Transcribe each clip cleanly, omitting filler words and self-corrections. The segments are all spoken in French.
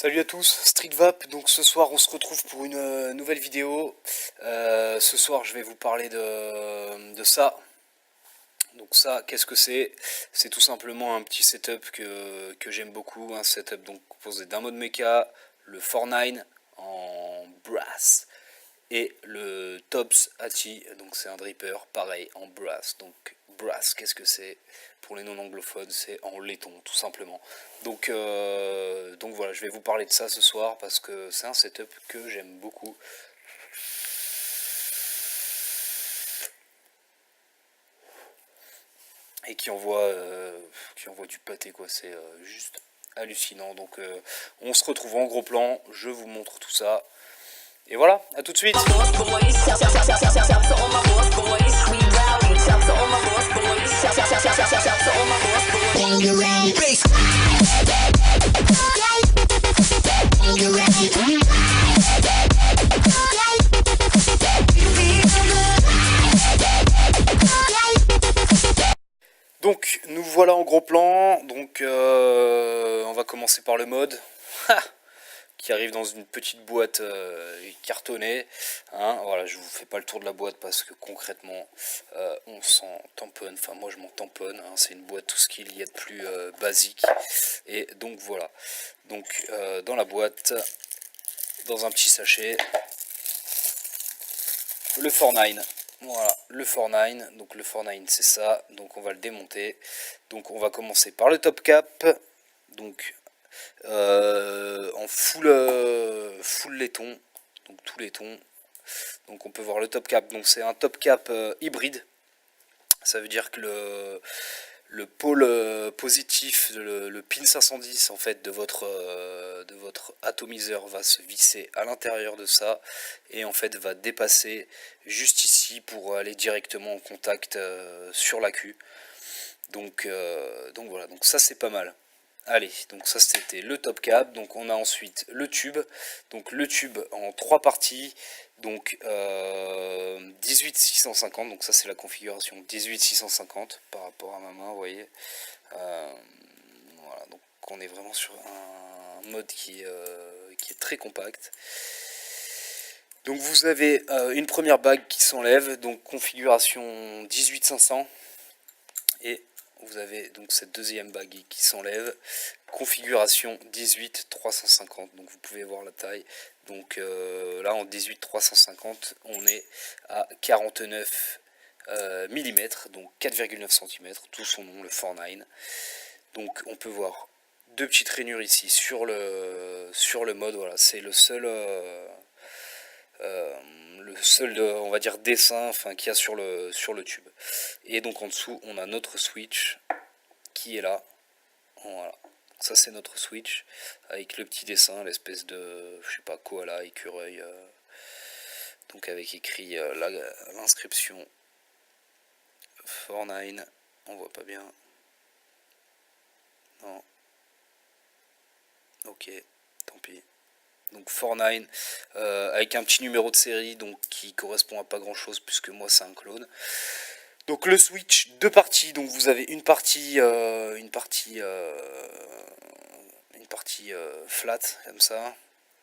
Salut à tous, StreetVap. Donc ce soir on se retrouve pour une nouvelle vidéo. Ce soir je vais vous parler de ça. Donc ça, qu'est-ce que c'est? C'est tout simplement un petit setup que j'aime beaucoup. Un setup donc composé d'un mode mecha, le 49 en brass et le Tops Ati, donc c'est un dripper pareil en brass. Donc brass, qu'est-ce que c'est? Pour les non anglophones, c'est en laiton tout simplement. Donc voilà, je vais vous parler de ça ce soir parce que c'est un setup que j'aime beaucoup. Et qui envoie du pâté quoi, c'est juste hallucinant. Donc on se retrouve en gros plan, je vous montre tout ça. Et voilà, à tout de suite. Donc nous voilà en gros plan, donc on va commencer par le mode qui arrive dans une petite boîte cartonnée. Hein, voilà, je vous fais pas le tour de la boîte parce que concrètement on s'en tamponne, enfin moi je m'en tamponne, hein, c'est une boîte tout ce qu'il y a de plus basique. Et donc voilà, donc dans la boîte, dans un petit sachet, le 49. Voilà, le 49, donc le 49 c'est ça, donc on va le démonter. Donc on va commencer par le top cap, donc en full laiton, donc tout laiton. Donc on peut voir le top cap, donc c'est un top cap hybride. Ça veut dire que le pôle positif, le pin 510 en fait de votre atomiseur va se visser à l'intérieur de ça et en fait va dépasser juste ici pour aller directement en contact sur la Q. Donc voilà, donc ça c'est pas mal. Allez, donc ça c'était le top cap. Donc on a ensuite le tube. Donc le tube en trois parties. Donc 18650. Donc ça c'est la configuration 18650 par rapport à ma main, vous voyez. Voilà, donc on est vraiment sur un mode qui est très compact. Donc vous avez une première bague qui s'enlève. Donc configuration 18500. Et vous avez donc cette deuxième bague qui s'enlève, configuration 18350, donc vous pouvez voir la taille. Donc là en 18350 on est à 49 mm, donc 4,9 cm, tout son nom, le 49. Donc on peut voir deux petites rainures ici sur le mode. Voilà, c'est le seul on va dire dessin enfin qu'il y a sur le tube. Et donc en dessous on a notre switch qui est là. Voilà, ça c'est notre switch avec le petit dessin, l'espèce de je sais pas koala, écureuil, donc avec écrit l'inscription 49. On voit pas bien, non, ok, tant pis. Donc 49 avec un petit numéro de série donc qui correspond à pas grand chose puisque moi c'est un clone. Donc le switch, deux parties, donc vous avez une partie flat comme ça.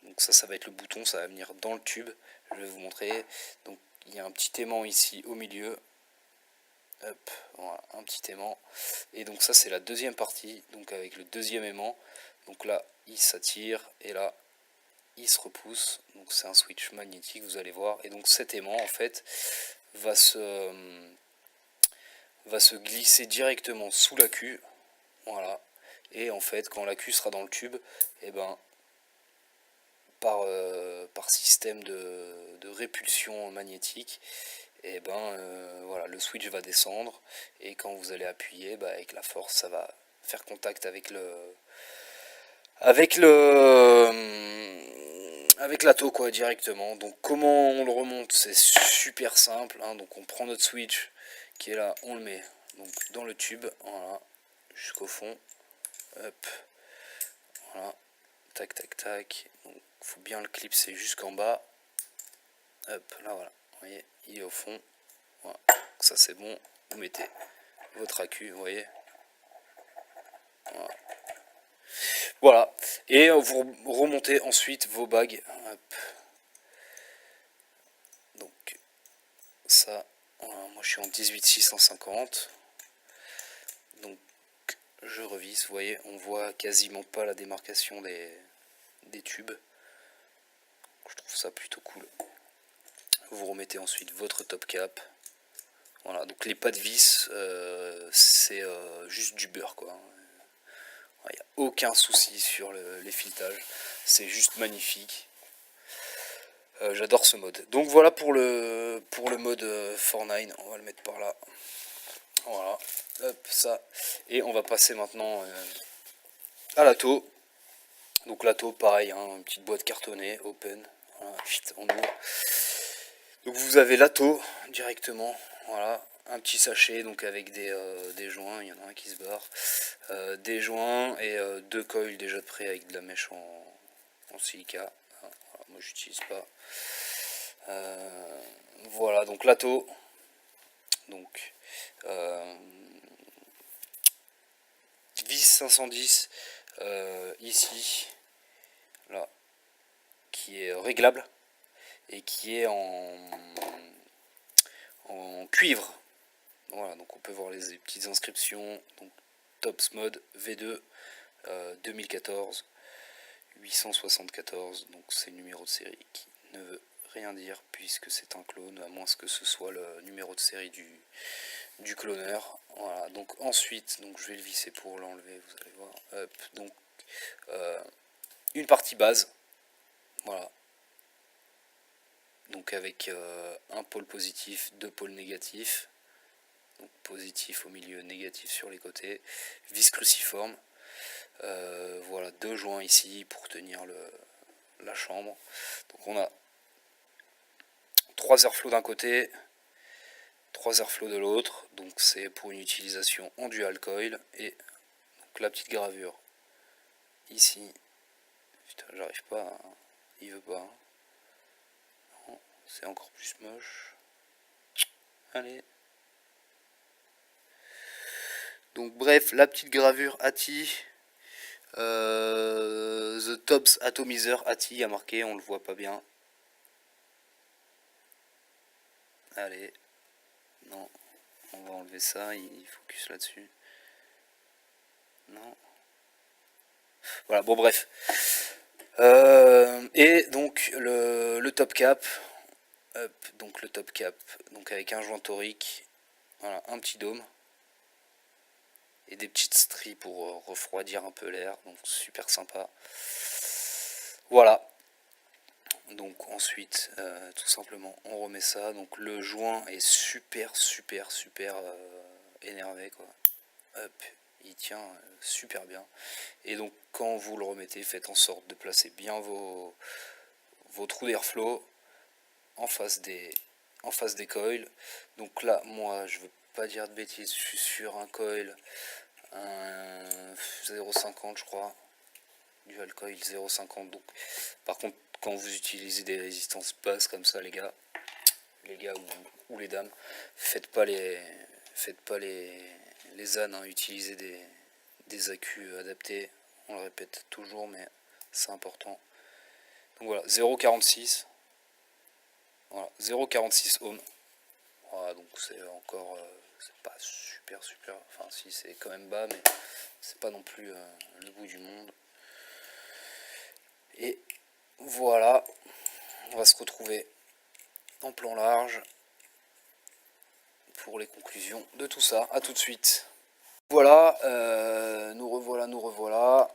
Donc ça va être le bouton, ça va venir dans le tube. Je vais vous montrer. Donc il y a un petit aimant ici au milieu. Hop, voilà, un petit aimant. Et donc ça c'est la deuxième partie, donc avec le deuxième aimant. Donc là il s'attire et là il se repousse. Donc c'est un switch magnétique, vous allez voir. Et donc cet aimant en fait va se glisser directement sous la Q. Voilà. Et en fait quand la Q sera dans le tube, et ben par système de répulsion magnétique, et ben voilà, le switch va descendre et quand vous allez appuyer, avec la force ça va faire contact avec l'atto quoi directement. Donc comment on le remonte, c'est super simple, hein. Donc on prend notre switch qui est là, on le met donc dans le tube, voilà, jusqu'au fond, hop, voilà, tac tac tac. Donc faut bien le clipser jusqu'en bas, hop, là voilà, vous voyez, il est au fond, voilà. Ça c'est bon, vous mettez votre accu, vous voyez, voilà. Voilà, et vous remontez ensuite vos bagues. Hop. Donc ça, voilà, moi je suis en 18-650. Donc je revise, vous voyez, on voit quasiment pas la démarcation des tubes. Je trouve ça plutôt cool. Vous remettez ensuite votre top cap. Voilà, donc les pas de vis, c'est juste du beurre quoi. Il n'y a aucun souci sur les filetages, c'est juste magnifique. J'adore ce mode. Donc voilà pour le mode 49, on va le mettre par là. Voilà, hop, ça. Et on va passer maintenant à l'ATO. Donc l'ATO, pareil, hein, une petite boîte cartonnée, open. Voilà, on ouvre. Donc vous avez l'ATO directement, voilà, un petit sachet donc avec des joints, il y en a un qui se barre, des joints et deux coils déjà de près avec de la mèche en silica. Voilà, moi j'utilise pas. Voilà donc l'ATO, donc vis 510 ici, là, qui est réglable et qui est en cuivre. Voilà, donc on peut voir les petites inscriptions. Donc Tops Mode V2 2014 874. Donc c'est le numéro de série qui ne veut rien dire puisque c'est un clone, à moins que ce soit le numéro de série du cloneur. Voilà, donc ensuite, donc je vais le visser pour l'enlever, vous allez voir. Hop, donc une partie base. Voilà. Donc avec un pôle positif, deux pôles négatifs. Donc positif au milieu, négatif sur les côtés, vis cruciforme, voilà, deux joints ici pour tenir la chambre. Donc on a 3 airflows d'un côté, 3 airflows de l'autre, donc c'est pour une utilisation en dual coil, et donc la petite gravure ici. Putain, j'arrive pas, il veut pas, c'est encore plus moche. Allez. Donc bref, la petite gravure ATI, The Tops Atomizer ATI a marqué, on le voit pas bien. Allez, non, on va enlever ça, il focus là-dessus. Non. Voilà, bon bref. Et donc le top cap, hop, donc le top cap, donc avec un joint torique, voilà, un petit dôme. Et des petites stries pour refroidir un peu l'air, donc super sympa. Voilà. Donc ensuite, tout simplement, on remet ça. Donc le joint est super énervé quoi. Hop, il tient super bien. Et donc quand vous le remettez, faites en sorte de placer bien vos trous d'airflow en face des coils. Donc là, moi, je veux pas dire de bêtises, je suis sur un coil 0,50 je crois, dual coil 0,50. Donc par contre, quand vous utilisez des résistances basses comme ça, les gars ou les dames, faites pas les ânes, hein, utilisez des accus adaptés, on le répète toujours mais c'est important. Donc voilà, 0,46, voilà, 0,46 ohms. Voilà, donc c'est encore, c'est pas super, enfin si c'est quand même bas, mais c'est pas non plus le bout du monde. Et voilà, on va se retrouver en plan large pour les conclusions de tout ça. A tout de suite. Voilà, nous revoilà.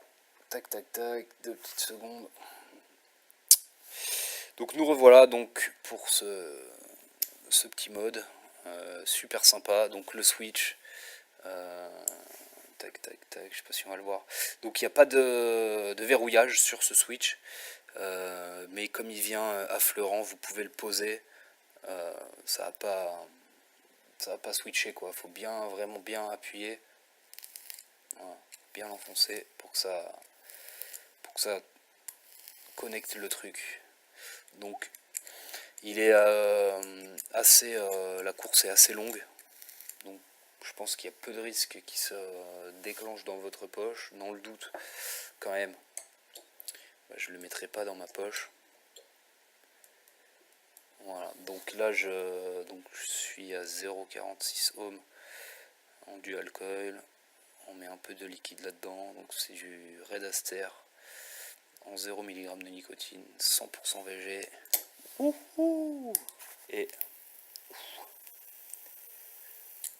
Tac, tac, tac, 2 petites secondes. Donc nous revoilà donc pour ce petit mode super sympa. Donc le switch, tac, tac, tac, je sais pas si on va le voir. Donc il n'y a pas de verrouillage sur ce switch, mais comme il vient affleurant, vous pouvez le poser. Ça va pas switcher quoi. Faut bien, vraiment bien appuyer, voilà, bien l'enfoncer pour que ça connecte le truc. Donc il est assez, la course est assez longue, donc je pense qu'il y a peu de risques qui se déclenchent dans votre poche. Dans le doute, quand même, je ne le mettrai pas dans ma poche. Voilà, donc là je suis à 0,46 ohms en dual coil. On met un peu de liquide là-dedans, donc c'est du Red Aster en 0 mg de nicotine, 100% VG.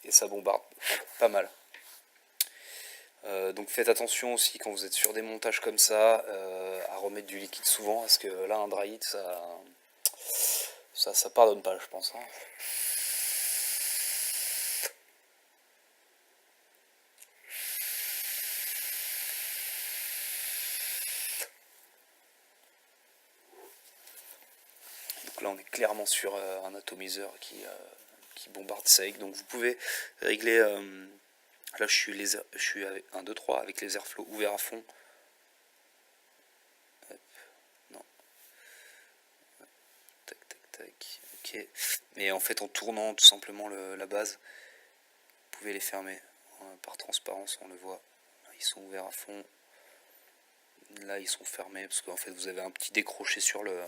Et ça bombarde pas mal. Donc faites attention aussi quand vous êtes sur des montages comme ça à remettre du liquide souvent, parce que là un dry hit ça pardonne pas, je pense, hein. Donc là on est clairement sur un atomiseur qui bombarde sec, donc vous pouvez régler, là je suis avec 1, 2, 3 avec les airflows ouverts à fond. Hop, non. Tac, tac, tac, ok. Mais en fait en tournant tout simplement la base, vous pouvez les fermer, par transparence on le voit, ils sont ouverts à fond. Là ils sont fermés parce qu'en fait vous avez un petit décroché sur le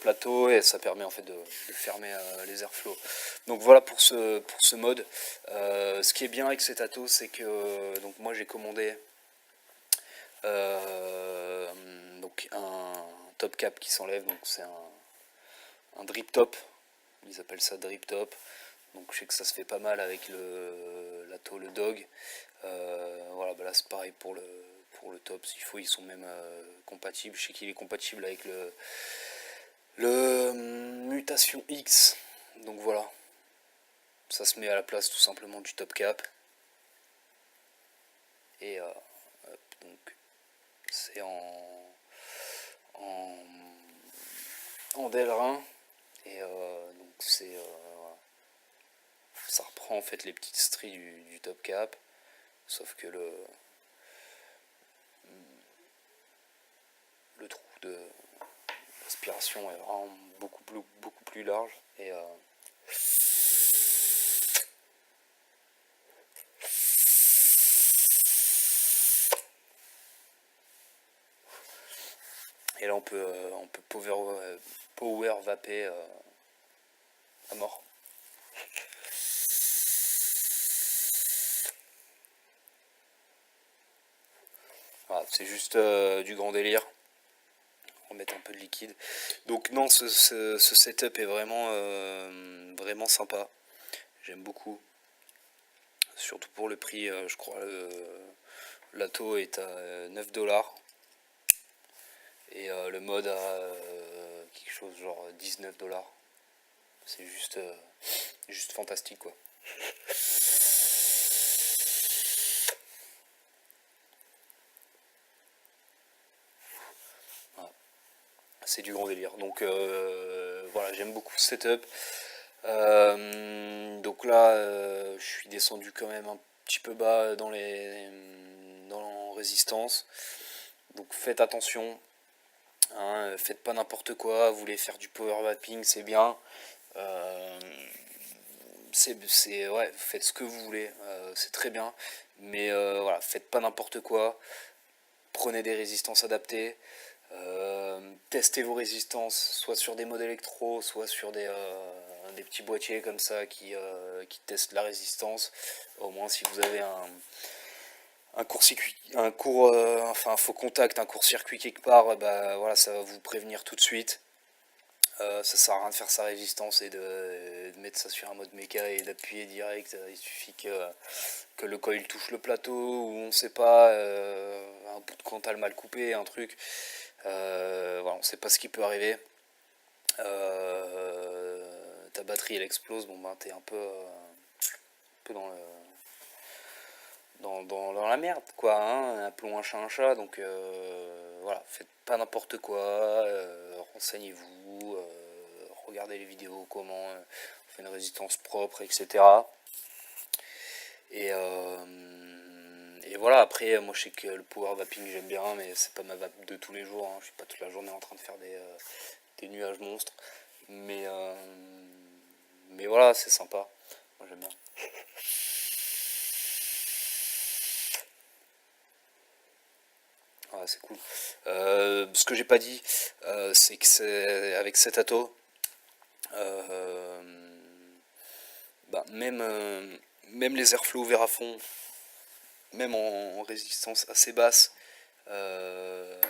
plateau et ça permet en fait de fermer les airflows. Donc voilà pour ce mode. Ce qui est bien avec cet Ato, c'est que donc moi j'ai commandé donc un top cap qui s'enlève, donc c'est un drip top, ils appellent ça drip top. Donc je sais que ça se fait pas mal avec l'Ato, le Dog. Voilà, bah là c'est pareil pour le top, s'il faut, ils sont même compatibles. Je sais qu'il est compatible avec le Mutation X. Donc voilà, ça se met à la place tout simplement du top cap. Et hop, donc c'est en Delrin. Et donc c'est voilà. Ça reprend en fait les petites stries du top cap, sauf que le trou d'aspiration est vraiment beaucoup plus large. Et là on peut power vaper à mort. Voilà, c'est juste du grand délire. On va mettre un peu de liquide. Donc non, ce setup est vraiment sympa. J'aime beaucoup. Surtout pour le prix, je crois l'Ato est à 9$. Et le mode à quelque chose genre 19$. C'est juste fantastique quoi. Voilà. C'est du grand délire. Donc voilà, j'aime beaucoup ce setup. Donc là, je suis descendu quand même un petit peu bas dans résistance. Donc faites attention. Hein, faites pas n'importe quoi, vous voulez faire du power mapping, c'est bien. Ouais, faites ce que vous voulez, c'est très bien. Mais voilà, faites pas n'importe quoi. Prenez des résistances adaptées. Testez vos résistances, soit sur des modes électro, soit sur des petits boîtiers comme ça qui testent la résistance. Au moins si vous avez un faux contact, un court-circuit quelque part, bah voilà, ça va vous prévenir tout de suite. Ça sert à rien de faire sa résistance et de mettre ça sur un mode méca et d'appuyer direct. Il suffit que le coil touche le plateau ou on sait pas, un bout de cantal mal coupé, un truc. Voilà, on sait pas ce qui peut arriver. Ta batterie elle explose, bon ben t'es un peu dans la merde quoi, hein, appelons un chat un chat. Donc voilà, faites pas n'importe quoi, renseignez-vous, regardez les vidéos, comment on fait une résistance propre, etc. Et voilà, après moi je sais que le power vaping j'aime bien, mais c'est pas ma vape de tous les jours, hein. Je suis pas toute la journée en train de faire des nuages monstres, mais voilà, c'est sympa, moi j'aime bien. Ouais, c'est cool. Ce que j'ai pas dit, c'est que c'est avec cet ato, euh, bah, même les airflow ouverts à fond, même en résistance assez basse, euh,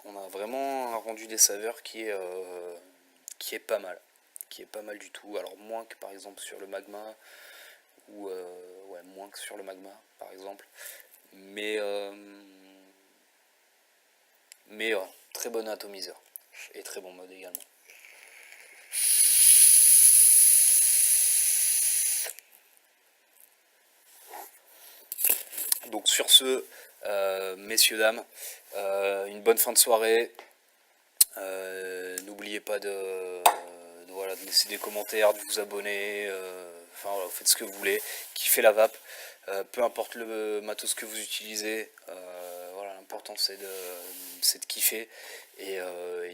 on a vraiment un rendu des saveurs qui est pas mal. Qui est pas mal du tout. Alors moins que par exemple sur le magma, ou ouais, moins que sur le magma par exemple. Mais, mais très bon atomiseur. Et très bon mode également. Donc sur ce, messieurs, dames, une bonne fin de soirée. N'oubliez pas voilà, de laisser des commentaires, de vous abonner, enfin voilà, vous faites ce que vous voulez, kiffez la vape, peu importe le matos que vous utilisez, voilà, l'important c'est de kiffer, et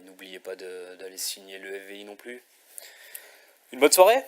n'oubliez pas d'aller signer le FVI non plus. Une bonne soirée!